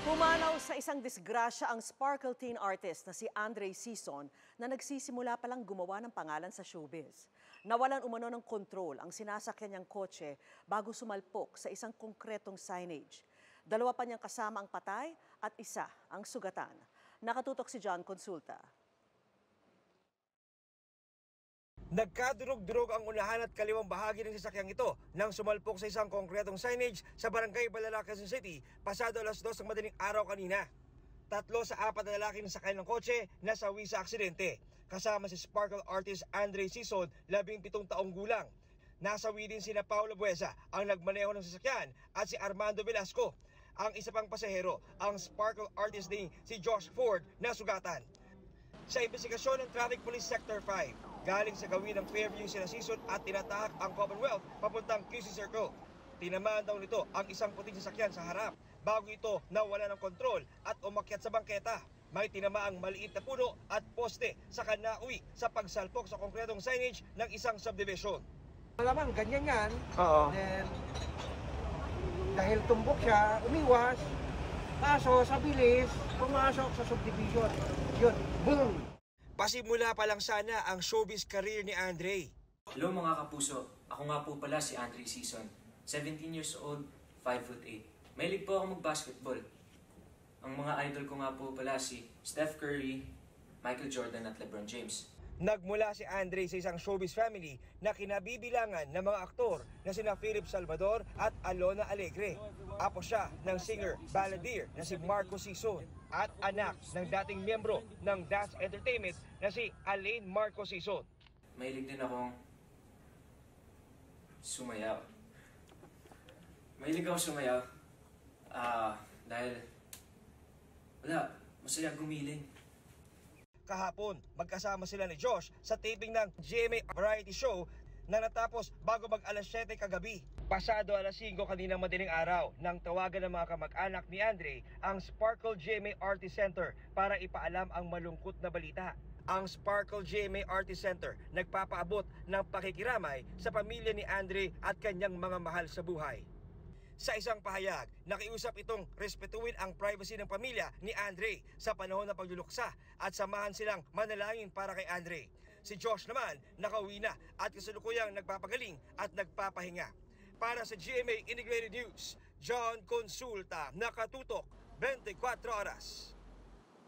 Pumanaw sa isang disgrasya ang sparkle teen artist na si Andre Sison na nagsisimula palang gumawa ng pangalan sa showbiz. Nawalan umano ng kontrol ang sinasakyan niyang kotse bago sumalpok sa isang konkretong signage. Dalawa pa niyang kasama ang patay at isa ang sugatan. Nakatutok si John Consulta. Nagkadurog-durog ang unahan at kaliwang bahagi ng sasakyang ito nang sumalpok sa isang konkretong signage sa Barangay Balala, Quezon City pasado alas 2 ng madaling araw kanina. 3 sa 4 na lalaki na sakay ng kotse nasawi sa aksidente. Kasama si sparkle artist Andre Sison, 17 taong gulang. Nasawi din sina Paula Buesa, ang nagmaneho ng sasakyan, at si Armando Velasco. Ang isa pang pasahero, ang sparkle artist din si Josh Ford, na sugatan. Sa investigasyon ng Traffic Police Sector 5, galing sa gawin ng Fairview sila Sison at tinatahak ang Commonwealth papuntang QC Circle. Tinamaan daw nito ang isang puting sasakyan sa harap bago ito nawala ng kontrol at umakyat sa bangketa. May tinamaang maliit na puno at poste sa kanauwi sa pagsalpok sa konkretong signage ng isang subdivision. Malamang ganyan yan. Oo. Then, dahil tumbok siya, umiwas. Kaso sa bilis, pumasok sa subdivision. Yun, boom! Pasimula pa lang sana ang showbiz career ni Andre. Hello mga kapuso, ako nga po pala si Andre Sison. 17 years old, 5'8". Mahilig po ako mag-basketball. Ang mga idol ko nga po pala si Steph Curry, Michael Jordan at LeBron James. Nagmula si Andre sa isang showbiz family na kinabibilangan ng mga aktor na sina Philip Salvador at Alona Alegre. Apo siya ng singer balladeer na si Marco Sison at anak ng dating miyembro ng Dance Entertainment na si Alaine Marco Sison. Mahilig din akong sumayaw. Mahilig ako sumayaw dahil wala, masaya gumiling. Kahapon, magkasama sila ni Josh sa taping ng GMA Variety Show na natapos bago mag-alas 7 kagabi. Pasado alas 5 kaninang madaling araw nang tawagan ng mga kamag-anak ni Andre ang Sparkle GMA Artist Center para ipaalam ang malungkot na balita. Ang Sparkle GMA Artist Center nagpapaabot ng pakikiramay sa pamilya ni Andre at kanyang mga mahal sa buhay. Sa isang pahayag, nakiusap itong respetuhin ang privacy ng pamilya ni Andre sa panahon ng pagluluksa at samahan silang manalangin para kay Andre. Si Josh naman nakauwi na at kasalukuyang nagpapagaling at nagpapahinga. Para sa GMA Integrated News, John Consulta, nakatutok 24 oras.